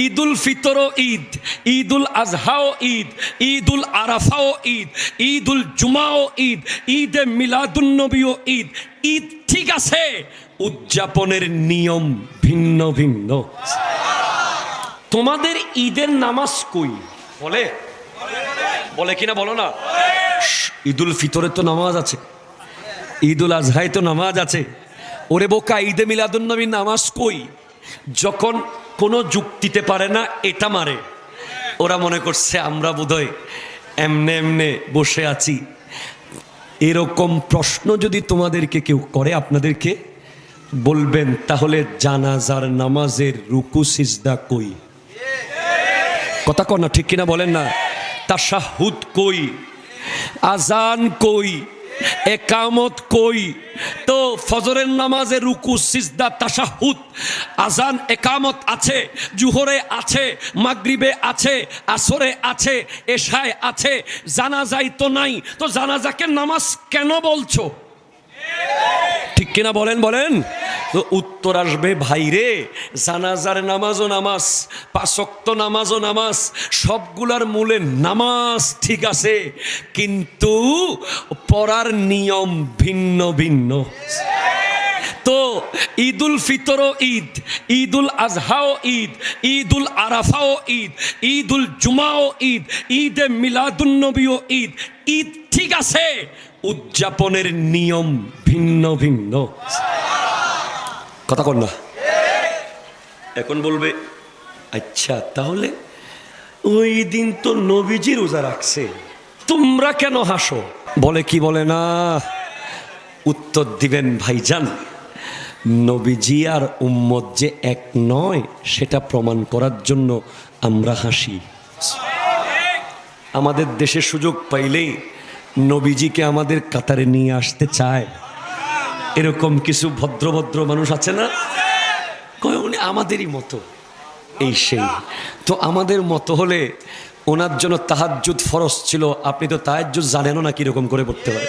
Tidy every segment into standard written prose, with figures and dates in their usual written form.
ঈদুল ফিতরও ঈদ, ঈদুল আজহাও ঈদ, ঈদুল আরাফাও ঈদ, ঈদুল জুমাও ঈদ, ঈদে মিলাদুন্নবীও ঈদ। ঈদ ঠিক আছে, উদযাপনের নিয়ম ভিন্ন ভিন্ন। তোমাদের ঈদের নামাজ কই? বলে বলে কিনা বলো না? ঈদুল ফিতরে তো নামাজ আছে, ঈদুল আজহায় তো নামাজ আছে। ওরে বোকা, ঈদে মিলাদুন্নবীর নামাজ কই? যখন কোনো যুক্তিতে পারে না এটা মারে। ওরা মনে করছে আমরা বোধহয় এমনে এমনে বসে আছি। এরকম প্রশ্ন যদি তোমাদেরকে কেউ করে, আপনাদেরকে বলবেন তাহলে জানাজার নামাজের রুকু সিজদা কই? কথা কর না, ঠিক কিনা বলেন না? তাশাহুদ কই? আজান কই? একামত কই? তো ফজরের নামাজে রুকু সিজদা তাশাহুদ আজান একামত আছে, জুহরে আছে, মাগরিবে আছে, আসরে আছে, এশায় আছে, জানাজাই তো নাই। তো জানাজাকে নামাজ কেন বলছো? ঠিক কিনা বলেন বলেন? তো উত্তর আসবে, ভাইরে জানাজার নামাজও নামাজ, পাঁচ ওয়াক্ত নামাজও নামাজ, সবগুলার মূলে নামাজ ঠিক আছে, কিন্তু পড়ার নিয়ম ভিন্ন ভিন্ন। তো ঈদুল ফিতরও ঈদ, ঈদুল আজহাও ঈদ, ঈদুল আরাফাও ঈদ, ঈদুল জুমাও ঈদ, ঈদে মিলাদুন্নবীও ঈদ। ঈদ ঠিক আছে, উদযাপনের নিয়ম ভিন্ন ভিন্ন। কথা কর না? এখন বলবে আচ্ছা তাহলে ওই দিন তো নবীজি রোজা রাখছে, তোমরা কেন হাসো? বলে কি বলে না? উত্তর দিবেন, ভাইজান নবীজি আর উম্মত যে এক নয় সেটা প্রমাণ করার জন্য আমরা হাসি। আমাদের দেশে সুযোগ পাইলেই নবীজিকে আমাদের কাতারে নিয়ে আসতে চায়। এরকম কিছু ভদ্র ভদ্র মানুষ আছে না? কয় উনি আমাদেরই মতো, এই সেই। তো আমাদের মতো হলে ওনার জন্য তাহাজ্জুদ ফরজ ছিল, আপনি তো তাহাজ্জুদ জানেনও না কিরকম করে পড়তে পারে।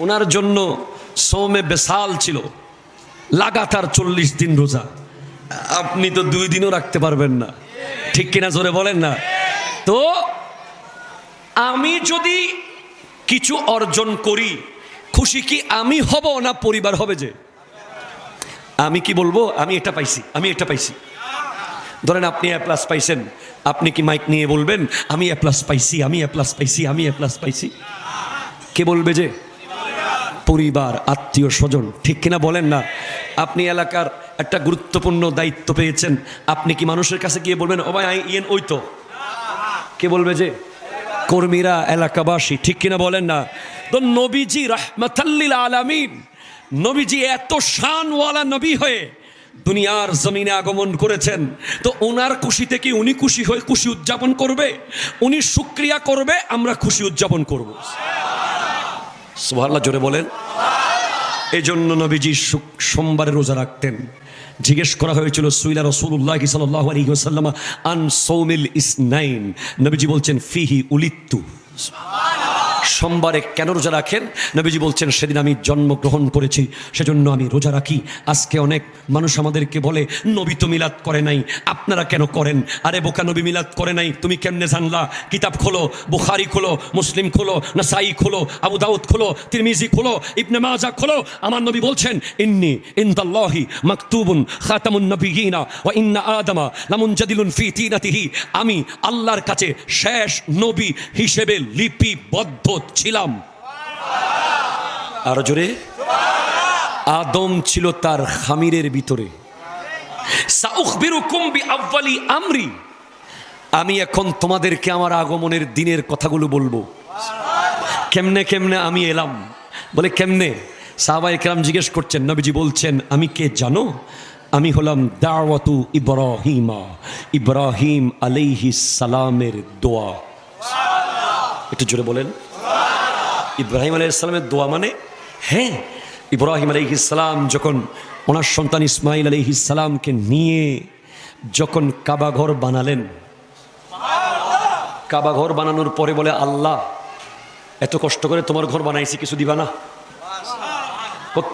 ওনার জন্য সোমে বেসাল ছিল, লাগাতার 40 দিন রোজা, আপনি তো 2 দিনও রাখতে পারবেন না। ঠিক কিনা জোরে বলেন না? তো আমি যদি কিছু অর্জন করি, খুশি কি আমি হব না পরিবার হবে? যে আমি কি বলবো আমি এটা পাইছি, আমি এটা পাইছি। ধরেন আপনি এ প্লাস পাইছেন, আপনি কি মাইক নিয়ে বলবেন আমি এ প্লাস পাইছি, আমি এ প্লাস পাইছি, আমি এ প্লাস পাইছি? কে বলবে? যে পরিবার, আত্মীয় স্বজন। ঠিক কিনা বলেন না? আপনি এলাকার একটা গুরুত্বপূর্ণ দায়িত্ব পেয়েছেন, আপনি কি মানুষের কাছে গিয়ে বলবেন ও ভাই ইয়েন ওই তো? কে বলবে? যে কর্মীরা, এলাকাবাসী। ঠিক কিনা বলেন না? তো নবীজি রাহমাতাল লিল আলামিন, নবীজি এত শানওয়ালা নবী হয়ে দুনিয়ার জমিনে আগমন করেছেন। তো ওনার খুশিতে কি উনি খুশি হয়ে খুশি উদযাপন করবে? উনি শুকরিয়া করবে, আমরা খুশি উদযাপন করব। সুবহানাল্লাহ জোরে বলেন। এই জন্য নবীজি সোমবারে রোজা রাখতেন। জিজ্ঞেস করা হয়েছিল সুইলা রাসূলুল্লাহ সাল্লাল্লাহু আলাইহি ওয়াসাল্লাম আন সাওমিল ইসনাইন, নবীজি বলছেন ফিহি উলিত্তু। সোমবারে কেন রোজা রাখেন? নবীজি বলছেন সেদিন আমি জন্মগ্রহণ করেছি, সেজন্য আমি রোজা রাখি। আজকে অনেক মানুষ আমাদেরকে বলে নবী তো মিলাদ করে নাই, আপনারা কেন করেন? আরে বোকা, নবী মিলাদ করে নাই, তুমি কেমনে জানলা? কিতাব খোলো, বুখারী খোলো, মুসলিম খোলো, নাসাই খোলো, আবু দাউদ খোলো, তিরমিজি খোলো, ইবনে মাজাহ খোলো। আমার নবী বলছেন ইন্নী ইনদাল্লাহি মাকতুবুন খাতামুন নবিয়িনা ওয়া ইন্না আদামা লামুনজাদিলুন ফি তিনাতিহি, আমি আল্লাহর কাছে শেষ নবী হিসেবে লিপিবদ্ধ ছিলাম। আর জোরে, আদম ছিল তার খামিরের ভিতরে। সাউখবিরুকুম বিআউয়ালি আমরি, আমি এখন তোমাদেরকে আমার আগমনের দিনের কথাগুলো বলবো। কেমনে কেমনে আমি এলাম? বলে কেমনে? সাহাবায়ে কেরাম জিজ্ঞেস করছেন, নবীজি বলছেন আমি কে জানো? আমি হলাম দাওয়াতু ইব্রাহিমা, ইব্রাহিম আলাইহিস সালামের দোয়া। একটু জোরে বলেন। ইব্রাহিম আলাইহিস সালামের দোয়া মানে? হ্যাঁ, ইব্রাহিম আলাইহিস সালাম যখন ওনার সন্তান ইসমাইল আলাইহিস সালামকে নিয়ে যখন কাবা ঘর বানালেন, কাবা ঘর বানানোর পরে বলে আল্লাহ এত কষ্ট করে তোমার ঘর বানাইছি, কিছু দিবা না?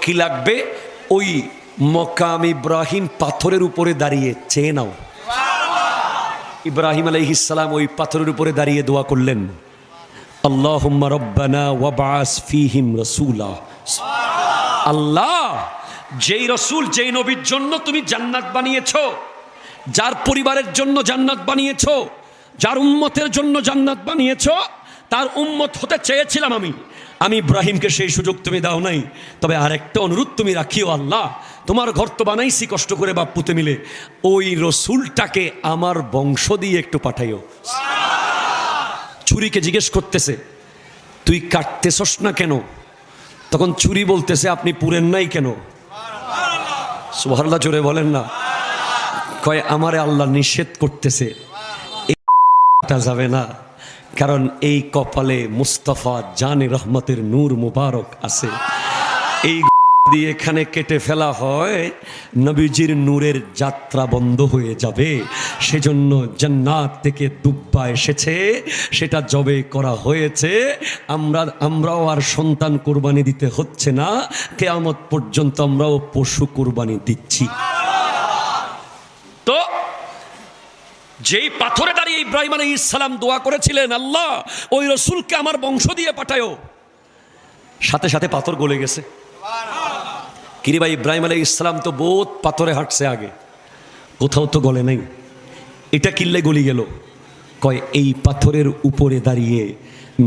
কি লাগবে? ওই মকাম ইব্রাহিম পাথরের উপরে দাঁড়িয়ে চেয়ে নাও। ইব্রাহিম আলাইহিস সালাম ওই পাথরের উপরে দাঁড়িয়ে দোয়া করলেন, আল্লাহুম্মা রব্বানা ওয়াবআস ফীহিম রাসূলা। আল্লাহ, যেই রসুল, যেই নবীর জন্য তুমি জান্নাত বানিয়েছো, যার পরিবারের জন্য জান্নাত বানিয়েছো, যার উম্মতের জন্য জান্নাত বানিয়েছো, তার উম্মত হতে চেয়েছিলাম আমি ইব্রাহিমকে সেই সুযোগ তুমি দাও নাই। তবে আরেকটা অনুরোধ তুমি রাখিও, আল্লাহ তোমার ঘর তো বানাইছি কষ্ট করে বাপ পুতে মিলে, ওই রসুলটাকে আমার বংশ দিয়ে একটু পাঠাইও। ছুরিকে জিজ্ঞেস করতেছে, তুই কাটতেছস না কেন? তখন ছুরি বলতেছে, আপনি পুরেন নাই কেন? সুবহানাল্লাহ জোরে বলেন না। কয়, আমারে আল্লাহ নিষেধ করতেছে, এটা যাবে না, কারণ এই কপালে মুস্তাফা জানে রহমতের নূর মুবারক আছে। এই দিয়ে এখানে কেটে ফেলা হয়, নবীজির নূরের যাত্রা বন্ধ হয়ে যাবে। সেজন্য জান্নাত থেকে দুব্বা এসেছে, সেটা জবে করা হয়েছে। আমরাও আর সন্তান কুরবানি দিতে হচ্ছে না, কিয়ামত পর্যন্ত আমরাও পশু কুরবানি দিচ্ছি। তো যেই পাথরে দাঁড়িয়ে ইব্রাহিম আলাইহিস সালাম দোয়া করেছিলেন, আল্লাহ ওই রসুলকে আমার বংশ দিয়ে পাঠায়ো, সাথে সাথে পাথর গলে গেছে। কিরে ভাই, ইব্রাহিম আলাইহিস সালাম তো বহুত পাথরে হাঁটছে আগে, কোথাও তো গলে নাই, এটা কিল্লে গলি গেল? কয়, এই পাথরের উপরে দাঁড়িয়ে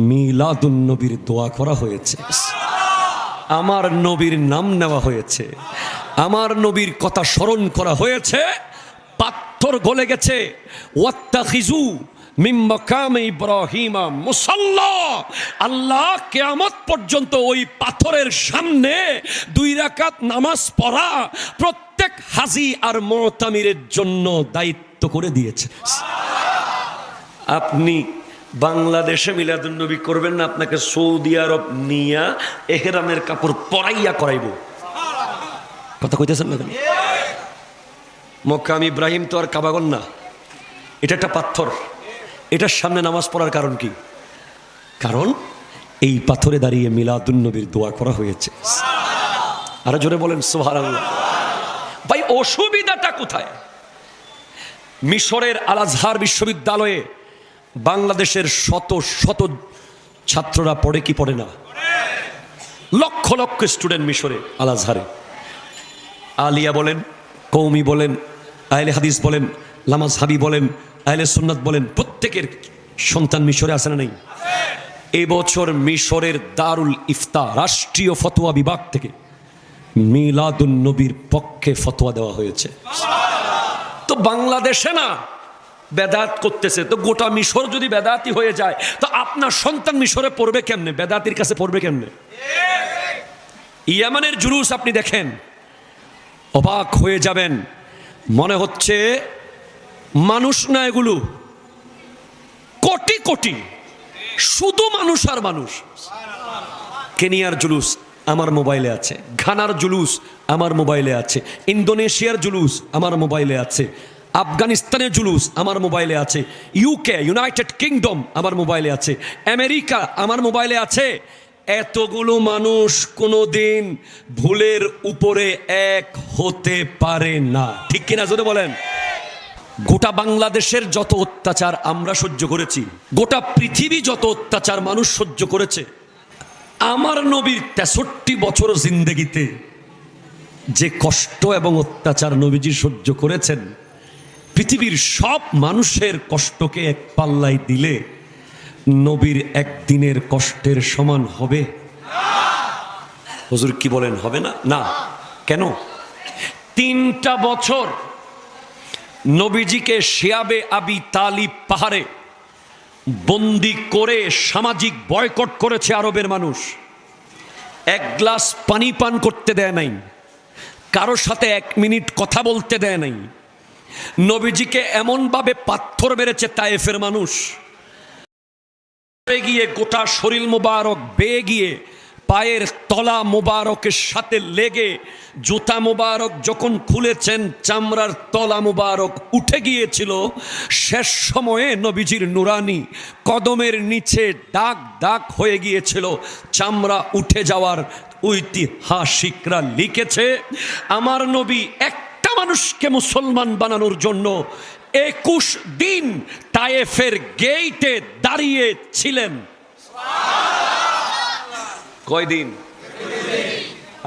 মিলাদুন নবীর দোয়া করা হয়েছে, আমার নবীর নাম নেওয়া হয়েছে, আমার নবীর কথা স্মরণ করা হয়েছে, পাথর গলে গেছে। ওয়াত্তাখিজু মিন মাকামে ইব্রাহিম মুসাল্লা। আল্লাহ কিয়ামত পর্যন্ত ওই পাথরের সামনে 2 রাকাত নামাজ পড়া প্রত্যেক হাজী আর মুতামিরের জন্য দায়িত্ব করে দিয়েছে। আপনি বাংলাদেশে মিলাদুন নবী করবেন না, আপনাকে সৌদি আরব নিয়া এহরামের কাপড় পরাইয়া করাইব। কথা কইতেছেন না? মক্কাম ইব্রাহিম তো আর কাবাগন না, এটা একটা পাথর। এটার সামনে নামাজ পড়ার কারণ কি? কারণ এই পাথরে দাঁড়িয়ে মিলাদুন নবীর দোয়া করা হয়েছে। আরো জোরে বলেন সুবহানাল্লাহ। ভাই, অসুবিধাটা কোথায়? মিশরের আল আজহার বিশ্ববিদ্যালয়ে বাংলাদেশের শত শত ছাত্ররা পড়ে কি পড়ে না? লক্ষ লক্ষ স্টুডেন্ট মিশরে আল আজহারে। আলিয়া বলেন, কৌমি বলেন, আহলে হাদিস বলেন, লামাজহাবি বলেন, আহলে সুন্নাত বলেন, প্রত্যেকের সন্তান মিশরে আছে না নেই? এবছর মিশরের দারুল ইফতা রাষ্ট্রীয় ফতোয়া বিভাগ থেকে মিলাদুন নবীর পক্ষে ফতোয়া দেওয়া হয়েছে। তো বাংলাদেশে না বেদাত করতেছে, তো গোটা মিশর যদি বেদাতি হয়ে যায়, তো আপনার সন্তান মিশরে পড়বে কেমনে? বেদাতির কাছে পড়বে কেমনে? ইয়ামানের জুলুস আপনি দেখেন, অবাক হয়ে যাবেন। মনে হচ্ছে মানুষ না, এগুলো কোটি কোটি, শুধু মানুষ আর মানুষ। কেনিয়ার জুলুস আমার মোবাইলে আছে, ঘানার জুলুস আমার মোবাইলে আছে, ইন্দোনেশিয়ার জুলুস আমার মোবাইলে আছে, আফগানিস্তানের জুলুস আমার মোবাইলে আছে, ইউকে ইউনাইটেড কিংডম আমার মোবাইলে আছে, আমেরিকা আমার মোবাইলে আছে। এতগুলো মানুষ কোনোদিন ভুলের উপরে এক হতে পারে না, ঠিক কিনা জোরে বলেন? গোটা বাংলাদেশের যত অত্যাচার আমরা সহ্য করেছি, গোটা পৃথিবী যত অত্যাচার মানুষ সহ্য করেছে, আমার নবীর 63 বছর জিন্দেগিতে যে কষ্ট এবং অত্যাচার নবীজি সহ্য করেছেন, পৃথিবীর সব মানুষের কষ্টকে এক পাল্লায় দিলে নবীর একদিনের কষ্টের সমান হবে? হুজুর কি বলেন, হবে না? না, কেন? 3টা বছর নবীজিকে শিয়াবে আবি তালিব পাহাড়ে বন্দি করে সামাজিক বয়কট করেছে আরবের মানুষ। 1 গ্লাস পানি পান করতে দেয় নাই, কারোর সাথে 1 মিনিট কথা বলতে দেয় নাই। নবীজিকে এমনভাবে পাথর মেরেছে তায়েফের মানুষ, গিয়ে গোটা শরীর মোবারক বেয়ে গিয়ে পায়ের তলা মোবারকের সাথে লেগে জুতা মোবারক যখন খুলেছেন চামড়ার তলা মোবারক উঠে গিয়েছিল। শেষ সময়ে নবীজির নুরানি কদমের নিচে দাগ দাগ হয়ে গিয়েছিল। চামড়া উঠে যাওয়ার ঐতিহাসিকরা লিখেছে, আমার নবী একটা মানুষকে মুসলমান বানানোর জন্য 21 দিন তায়েফের গেইটে দাঁড়িয়ে ছিলেন। কয়দিন?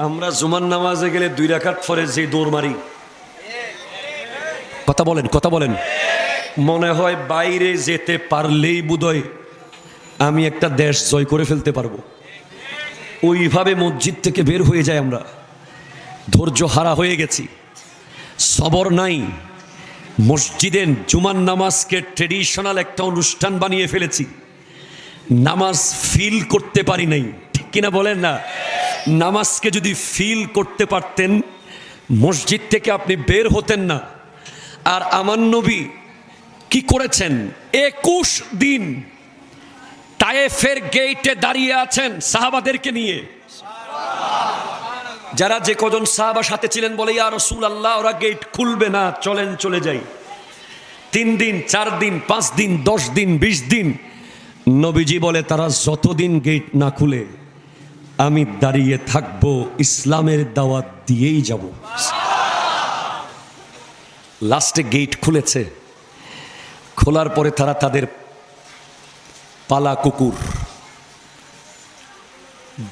আমরা জুমার নামাজে গেলে 2 রাকাত পরে যে দৌড় মারি, কথা বলেন, কথা বলেন, মনে হয় বাইরে যেতে পারলেই বোধহয় আমি একটা দেশ জয় করে ফেলতে পারবো। ওইভাবে মসজিদ থেকে বের হয়ে যায় আমরা। ধৈর্য হারা হয়ে গেছি, সবর নাই। মসজিদে জুমার নামাজকে ট্রেডিশনাল একটা অনুষ্ঠান বানিয়ে ফেলেছি। নামাজ ফিল করতে পারি নাই, ঠিক কিনা বলেন না? নামাজকে যদি ফিল করতে পারতেন, মসজিদ থেকে আপনি বের হতেন না। আর আমার নবী কি করেছেন? 21 দিন তায়েফের গেইটে দাঁড়িয়ে আছেন সাহাবাদেরকে নিয়ে। যারা যে কজন সাহাবা সাথে ছিলেন বলে, ইয়া রাসূলুল্লাহ, ওরা গেট খুলবে না, চলেন চলে যাই। 3 দিন, 4 দিন, 5 দিন, 10 দিন, 20 দিন। নবীজি বলে, তারা যতদিন গেট না খুলে আমি দাঁড়িয়ে থাকবো, ইসলামের দাওয়াত দিয়েই যাব। লাস্টে গেট খুলেছে। খোলার পরে তারা তাদের পালা কুকুর,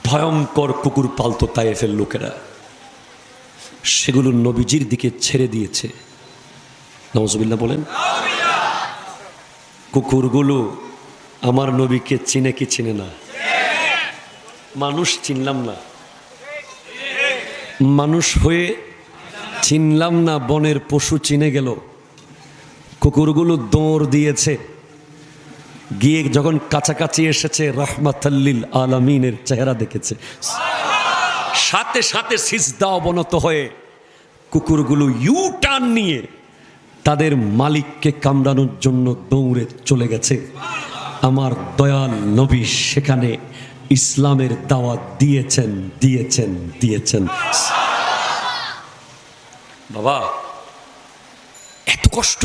ভয়ঙ্কর কুকুর পালতো তায়েফের লোকেরা, সেগুলো নবীজির দিকে ছেড়ে দিয়েছে। নাউজুবিল্লাহ বলেন। কুকুরগুলো আমার নবীকে চিনে কি চিনে না? মানুষ চিনলাম না, মানুষ হয়ে চিনলাম না, বনের পশু চিনে গেল। কুকুরগুলো দৌড় দিয়েছে, গিয়ে যখন কাছাকাছি এসেছে রাহমাতাল্লিল আলামিনের চেহারা দেখেছে। সাথে সাথে সিজদা অবনত হয়ে কুকুরগুলো ইউ টার্ন নিয়ে তাদের মালিককে কামড়ানোর জন্য দৌড়ে চলে গেছে। আমার দয়াল নবী সেখানে ইসলামের দাওয়াত দিয়েছেন, দিয়েছেন, দিয়েছেন। বাবা, এত কষ্ট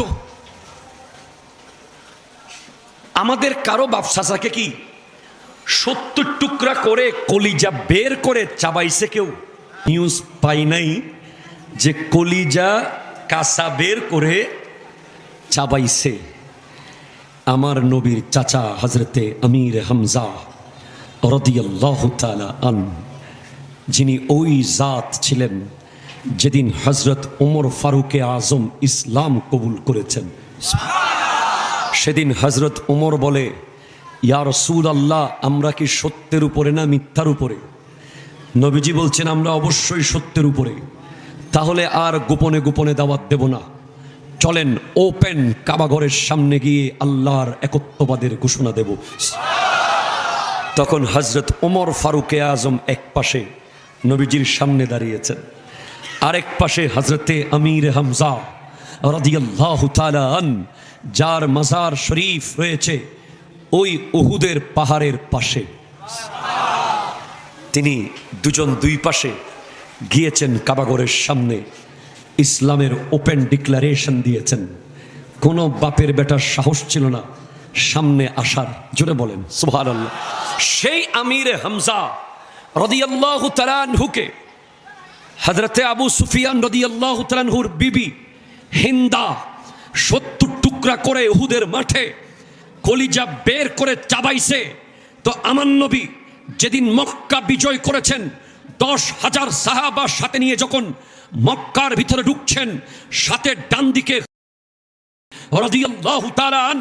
আমাদের কারো বাপ চাচাকে কি 70 টুকরা করে কলিজা বের করে চাবাইছে কেউ? নিউজ পাই নাই যে কলিজা কাঁচা বের করে চাবাইছে। আমার নবীর চাচা হযরতে আমির হামজা রাদিয়াল্লাহু তাআলা আনহু, যিনি ওই জাত ছিলেন যেদিন হযরত ওমর ফারুকে আজম ইসলাম কবুল করেছেন। সেদিন হযরত ওমর বলে, ইয়া রাসূলুল্লাহ, আমরা কি সত্যের উপরে না মিথ্যার উপরে? নবীজি বলছেন, আমরা অবশ্যই সত্যের উপরে। তাহলে আর গোপনে গোপনে দাওয়াত দেব না, চলেন ওপেন কাবাঘরের সামনে গিয়ে আল্লাহর একত্ববাদের ঘোষণা দেব। তখন হযরত ওমর ফারুকে আজম এক পাশে নবীজির সামনে দাঁড়িয়েছেন, আরেক পাশে হযরতে আমির হামজা রাদিয়াল্লাহু তাআলা আনহু, যার মাজার শরীফ রয়েছে ওই উহুদের পাহাড়ের পাশে। তিনি দুজন দুই পাশে গিয়েছেন কাবাঘরের সামনে, ইসলামের ওপেন ডিক্লারেশন দিয়েছেন। কোনো বাপের বেটার সাহস ছিল না সামনে আসার। জোরে বলেন সুবহানাল্লাহ। সেই আমির হামজা রাদিয়াল্লাহু তাআলা আনহুকে হযরতে আবু সুফিয়ান রাদিয়াল্লাহু তাআলা আনহুর বিবি হিন্দা 70 টুকরা করে উহুদের মাঠে কলিজা বের করে চাবাইছে। তো আমার নবী যেদিন মক্কা বিজয় করেছেন, 10,000 সাহাবার সাথে নিয়ে যখন মক্কার ভিতরে ঢুকছেন, সাথে ডান দিকে রাদিয়াল্লাহু তাআলা আন,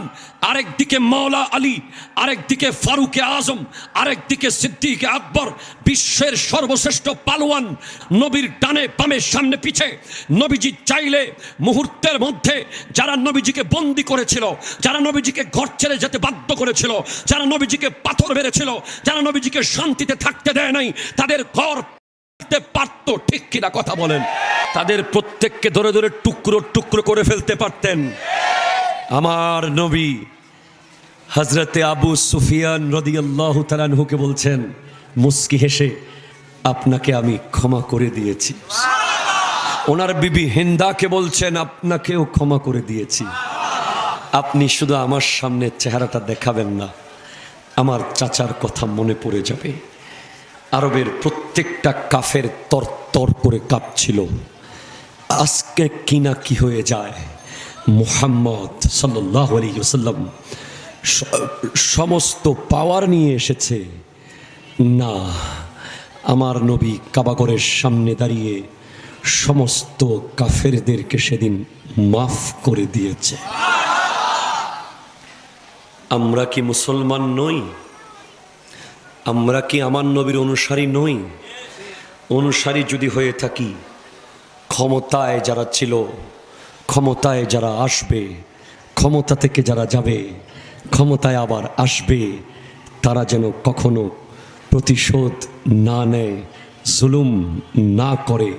আরেক দিকে মাওলা আলী, আরেক দিকে ফারুকে আজম, আরেক দিকে সিদ্দিক আকবর, বিশ্বের সর্বশ্রেষ্ঠ পালোয়ান। নবীর ডানে বামে সামনে পিছে নবীজি চাইলে মুহূর্তের মধ্যে যারা নবীজিকে বন্দী করেছিল, যারা নবীজিকে ঘর ছেড়ে যেতে বাধ্য করেছিল, যারা নবীজিকে পাথর মেরেছিল, যারা নবীজিকে শান্তিতে থাকতে দেয় নাই, তাদের ঘর পারত, ঠিক কিনা কথা বলেন? তাদের প্রত্যেককে ধরে ধরে টুকরো টুকরো করে ফেলতে পারতেন। আমার নবী হযরতে আবু সুফিয়ান রাদিয়াল্লাহু তাআলা আনহুকে বলছেন মুস্কি হেসে, আপনাকে আমি ক্ষমা করে দিয়েছি। ওনার বিবি হিন্দাকে বলছেন, আপনাকেও ক্ষমা করে দিয়েছি। আপনি শুধু আমার সামনে চেহারাটা দেখাবেন না, আমার চাচার কথা মনে পড়ে যাবে। আরবের প্রত্যেকটা কাফের তর তর করে কাঁপছিল, আজকে কিনা কি হয়ে যায়। মুহাম্মদ সাল্লাল্লাহু আলাইহি ওয়াসাল্লাম সমস্ত পাওয়ার নিয়ে এসেছে? না, আমার নবী কাবাগরের সামনে দাঁড়িয়ে সমস্ত কাফেরদেরকে সেদিন মাফ করে দিয়েছে। আমরা কি মুসলমান নই? আমরা কি আমার নবীর অনুসারী নই? অনুসারী যদি হয়ে থাকি, ক্ষমতায় যারা ছিল, ক্ষমতায় যারা আসবে, ক্ষমতা থেকে যারা যাবে, ক্ষমতায় আবার আসবে, তারা যেন কখনো প্রতিশোধ না নেয়, জুলুম না করে।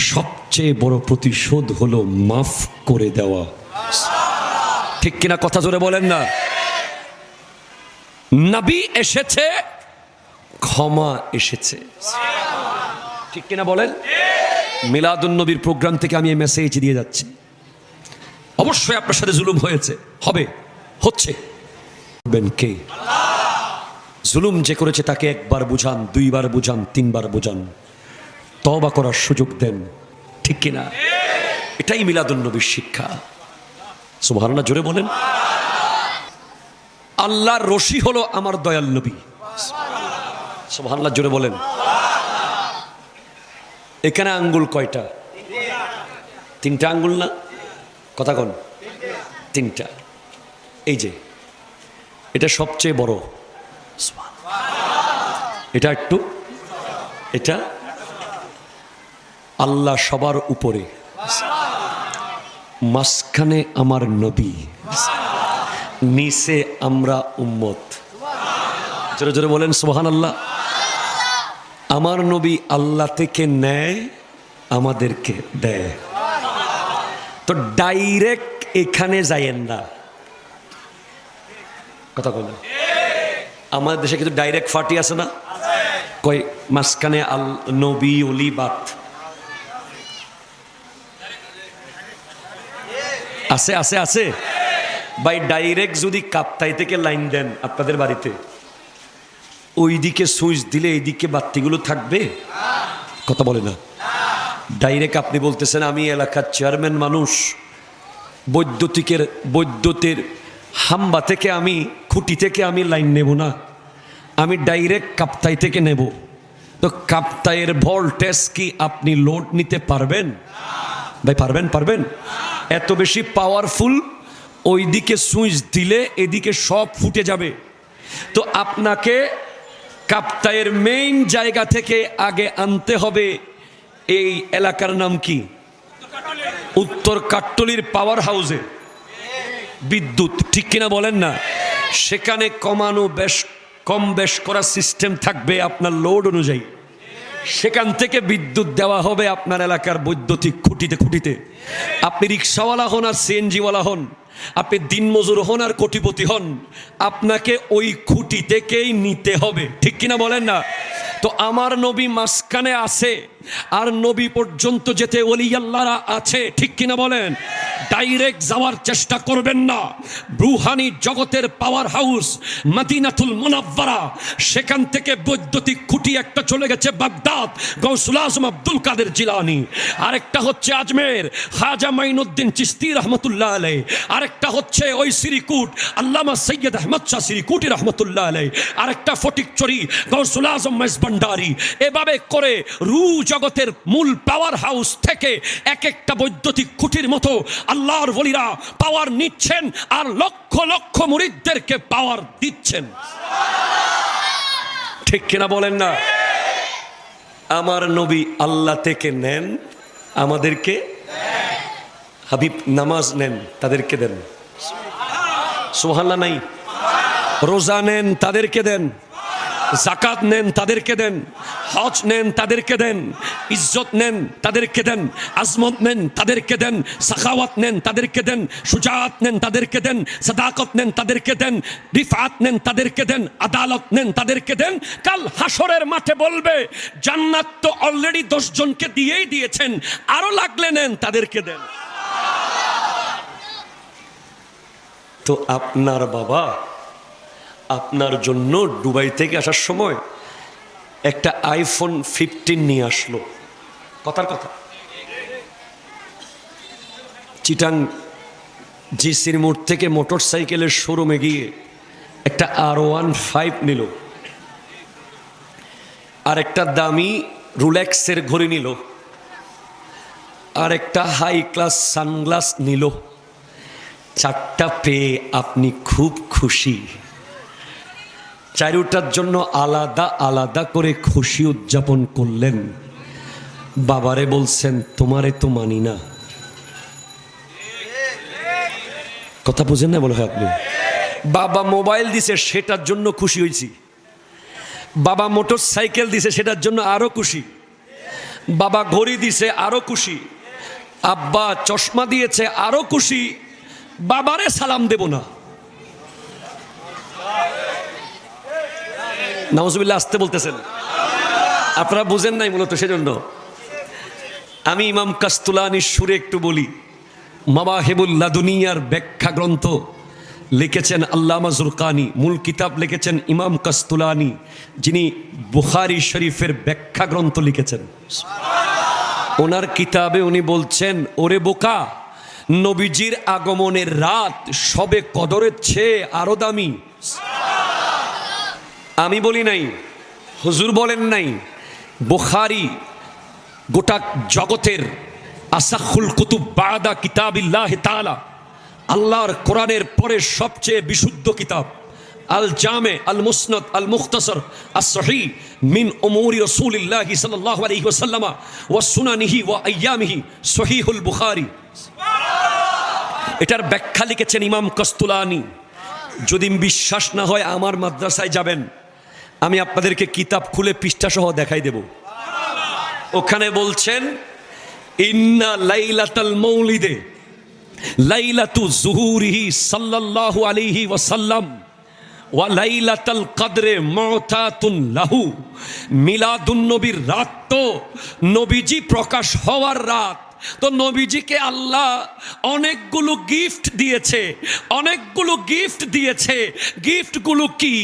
সবচেয়ে বড় প্রতিশোধ হলো মাফ করে দেওয়া। ঠিক কিনা? কথা জোরে বলেন না। নবী এসেছে, ক্ষমা এসেছে। ঠিক কিনা বলেন? মিলাদুন নবীর প্রোগ্রাম থেকে আমি এই মেসেজ দিয়ে যাচ্ছি। অবশ্যই আপনার সাথে জুলুম হয়েছে, হবে, হচ্ছে। কে জুলুম যে করেছে তাকে একবার বুঝান, দুইবার বুঝান, তিনবার বুঝান, তওবা করার সুযোগ দেন। ঠিক কিনা? এটাই মিলাদুন নবীর শিক্ষা। সুবহানাল্লাহ, জোরে বলেন। আল্লাহর রশি হলো আমার দয়াল নবী। সুবহানাল্লাহ, জোরে বলেন। এখানে আঙ্গুল কয়টা? তিনটা আঙ্গুল না? কথা কোন? তিনটা। এই যে এটা সবচেয়ে বড়, এটা একটু, এটা আল্লাহ সবার উপরে, মাঝখানে আমার নবী, নিচে আমরা উম্মত। জোরে জোরে বলেন সুবহানাল্লাহ। আমার নবী আল্লাহ থেকে নেয়, আমাদেরকে দেয়। তো ডাইরেক্ট এখানে যাইয়েন না। কথা বলেন। আমাদের দেশে কিন্তু ডাইরেক্ট ফাটি আছে না? কই মাঝখানে আল নবী ওলি বাত আছে, আছে, আছে ভাই। ডাইরেক্ট যদি কাপ্তাই থেকে লাইন দেন আপনাদের বাড়িতে, ওইদিকে সুইচ দিলে এইদিকে বাতিগুলো থাকবে? কথা বলে না। ডাইরেক্ট আপনি বলতেছেন আমি এলাকার চেয়ারম্যান মানুষ, বৈদ্যুতিকের হাম্বা থেকে আমি, খুঁটি থেকে আমি লাইন নেব না, আমি ডাইরেক্ট কাপ্তাই থেকে নেব। তো কাপ্তাইয়ের ভোল্টেজ কি আপনি লোড নিতে পারবেন ভাই? পারবেন? পারবেন? এত বেশি পাওয়ারফুল, ওইদিকে সুইচ দিলে এদিকে সব ফুটে যাবে। তো আপনাকে কাপ্তাইয়ের মেইন জায়গা থেকে আগে আনতে হবে। এই এলাকার নাম কি? উত্তর কাট্টলির পাওয়ার হাউসে বিদ্যুৎ। ঠিক কিনা বলেন না? সেখানে কমানো বেশ কম বেশ করার সিস্টেম থাকবে আপনার লোড অনুযায়ী। সেখান থেকে বিদ্যুৎ দেওয়া হবে আপনার এলাকার বৈদ্যুতিক খুঁটিতে খুঁটিতে। আপনি রিক্সাওয়ালা হন আর সিএনজিওয়ালা হন, আপনি দিনমজুর হন আর কোটিপতি হন, আপনাকে ওই খুঁটি থেকেই নিতে হবে। ঠিক কিনা বলেন না? তো আমার নবী মাঝখানে আছে, আর নবী পর্যন্ত যেতে ওলি আল্লাহরা আছে। ঠিক কিনা বলেন? ডাইরেক্ট যাওয়ার চেষ্টা করবেন না। রুহানি জগতের পাওয়ার হাউস মদিনাতুল মুনাওয়ারা, সেখান থেকে বৈদ্যুতিক খুঁটি একটা চলে গেছে বাগদাদ, গৌসুল আজম আব্দুল কাদের জিলানী। আরেকটা হচ্ছে আজমের খাজা মাইনুদ্দিন চিশতি রহমতুল্লাহ আলাই। আরেকটা হচ্ছে ওই সিরিকুট আল্লামা সৈয়দ আহমদ শাহ সিরিকুটি রহমতুল্লাহ আলাই। আরেকটা ফটিকচুরি গৌসুল আজম মেজবান্ডারি। এভাবে করে রু জগতের মূল পাওয়ার হাউস থেকে এক একটা বৈদ্যুতিক খুঁটির মতো আল্লাহর ওলিরা পাওয়ার নিচ্ছেন, আর লক্ষ লক্ষ মুরিদদেরকে পাওয়ার দিচ্ছেন। ঠিক কিনা বলেন না? আমার নবী আল্লাহ থেকে নেন, আমাদেরকে হাবিব নামাজ নেন, তাদেরকে দেন। সুবহানাল্লাহ নাই? রোজা নেন, তাদেরকে দেন। জাকাত নেন, তাদেরকে দেন। হজ নেন, তাদেরকে দেন। ইজ্জত নেন, তাদেরকে দেন। আজমত নেন, তাদেরকে দেন। সাখাওয়াত নেন, তাদেরকে দেন। সুজাত নেন, তাদেরকে দেন। সাদাকত নেন, তাদেরকে দেন। রিফাত নেন, তাদেরকে দেন। আদালত নেন, তাদেরকে দেন। কাল হাসরের মাঠে বলবে জান্নাত তো অলরেডি 10 জনকে দিয়েই দিয়েছেন, আরো লাগলে নেন, তাদেরকে দেন। তো আপনার বাবা আপনার জন্য দুবাই থেকে আসার সময় একটা আইফোন 15 নিয়ে আসলো। কথার কথা। চিটাং জিসির মোড় থেকে মোটর সাইকেলের শোরুমে গিয়ে একটা R15 নিল, আর একটা দামি রোলেক্সের ঘড়ি নিল, আর একটা হাই ক্লাস সানগ্লাস নিল। চারটা পেয়ে আপনি খুব খুশি, চারুটার জন্য আলাদা আলাদা করে খুশি উদযাপন করলেন। বাবারে বলছেন তোমারে তো মানি না। কথা বুঝেন না বলে হয় আপনি? বাবা মোবাইল দিছে সেটার জন্য খুশি হয়েছি, বাবা মোটর সাইকেল দিছে সেটার জন্য আরো খুশি, বাবা ঘড়ি দিছে আরো খুশি, আব্বা চশমা দিয়েছে আরো খুশি। বাবারে সালাম দেব না। নাউজুবিল্লাহ আসতে বলতেছেন, আপনারা বুঝেন নাই মূলত সেজন্য। আমি ইমাম কাস্তুলানির সুরে একটু বলি। মাওয়াহিবুল লাদুনিয়ার ব্যাখ্যা গ্রন্থ লিখেছেন আল্লামা জুরকানি, মূল কিতাব লিখেছেন ইমাম কাস্তুলানি, যিনি বুখারী শরীফের ব্যাখ্যা গ্রন্থ লিখেছেন। ওনার কিতাবে উনি বলছেন, ওরে বোকা, নবীজির আগমনের রাত সবে কদরের চেয়ে আরো দামি। আমি বলি নাই, হুজুর বলেন নাই। বুখারী গোটা জগতের আসাখুল কুতুব বাদা কিতাবিল্লাহ তাআলা, আল্লাহর কোরআনের পরে সবচেয়ে বিশুদ্ধ কিতাব। আল জামে, আল মুসনাদ, আল মুখতাসর, আস সহিহ মিন উমুরি রাসূলিল্লাহি সাল্লাল্লাহু আলাইহি ওয়াসাল্লাম ওয়া সুনানিহি ওয়া আইয়ামিহি, সহিহুল বুখারী। এটার ব্যাখ্যা লিখেছেন ইমাম কাস্তুলানি। যদি বিশ্বাস না হয় আমার মাদ্রাসায় যাবেন, আমি আপনাদেরকে কিতাব খুলে পৃষ্ঠা সহ দেখাই দেব। ওখানে বলছেন, ইন্না লাইলাতাল মৌলিদে লাইলাতু যুহুরিহি সাল্লাল্লাহু আলাইহি ওয়াসাল্লাম ওয়া লাইলাতাল কদরে মুতাতুন লাহু। মিলাদুন নবীর রাত তো নবীজি প্রকাশ হওয়ার রাত। তো নবীজিকে আল্লাহ অনেকগুলো গিফট দিয়েছে, অনেকগুলো গিফট দিয়েছে। গিফটগুলো কি?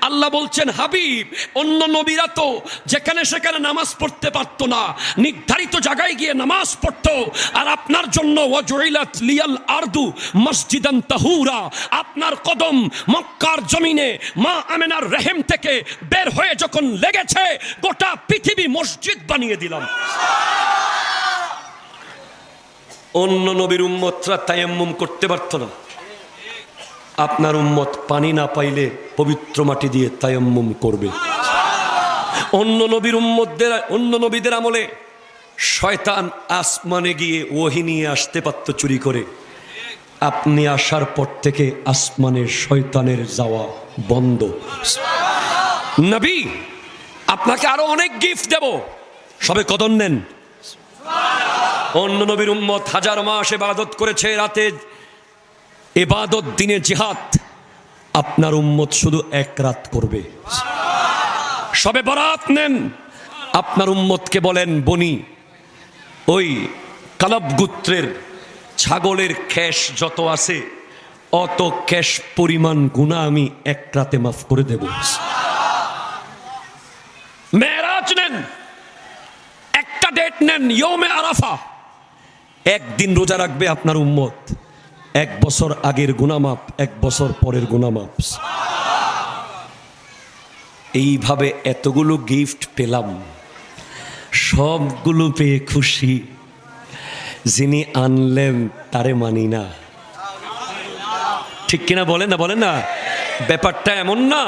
আল্লাহ বলছেন, হাবিব, অন্য নবীরা তো যেখানে সেখানে নামাজ পড়তে পারতো না, নির্ধারিত জায়গায় গিয়ে নামাজ পড়তো। আর আপনার জন্য ওয়াজুইলাত লিয়াল আরদু মসজিদান তাহুরা, আপনার কদম মক্কার জমিনে মা আমেনার রেহেম থেকে বের হয়ে যখন লেগেছে, গোটা পৃথিবী মসজিদ বানিয়ে দিলাম। অন্য নবীর উম্মতরা তায়াম্মুম করতে পারত না, আপনার উম্মত পানি না পাইলে পবিত্র মাটি দিয়ে তায়াম্মুম করবে। অন্য নবীর উম্মতদের, অন্য নবীদের আমলে শয়তান আসমানে গিয়ে ওহী নিয়ে আসতে পারত চুরি করে। আপনি আসার পর থেকে আসমানে শয়তানের যাওয়া বন্ধ। নবী, আপনাকে আরো অনেক গিফট দেব, সবে কদর নেন। অন্য নবীর উম্মত হাজার মাস ইবাদত করেছে, রাতে ইবাদত, দিনে জিহাদ। আপনার উম্মত শুধু এক রাত করবে। সবে বরাত নেন, আপনার উম্মতকে বলেন, বনি ওই কালাব গোত্রের ছাগলের ক্যাশ যত আছে, অত ক্যাশ পরিমাণ গুনাহ আমি এক রাতে মাফ করে দেব। মেরাজ নেন, একটা ডেট নেন, ইয়মে আরাফা, একদিন রোজা রাখবে আপনার উম্মত, 1 বছর আগের গুনাহ মাফ, 1 বছর পরের গুনাহ মাফ। এইভাবে এতগুলো গিফট পেলাম, সবগুলো পেয়ে খুশি। যিনি আনলেন তারে মানি না। ঠিক কিনা বলেন না? বলেন না? ব্যাপারটা এমন না।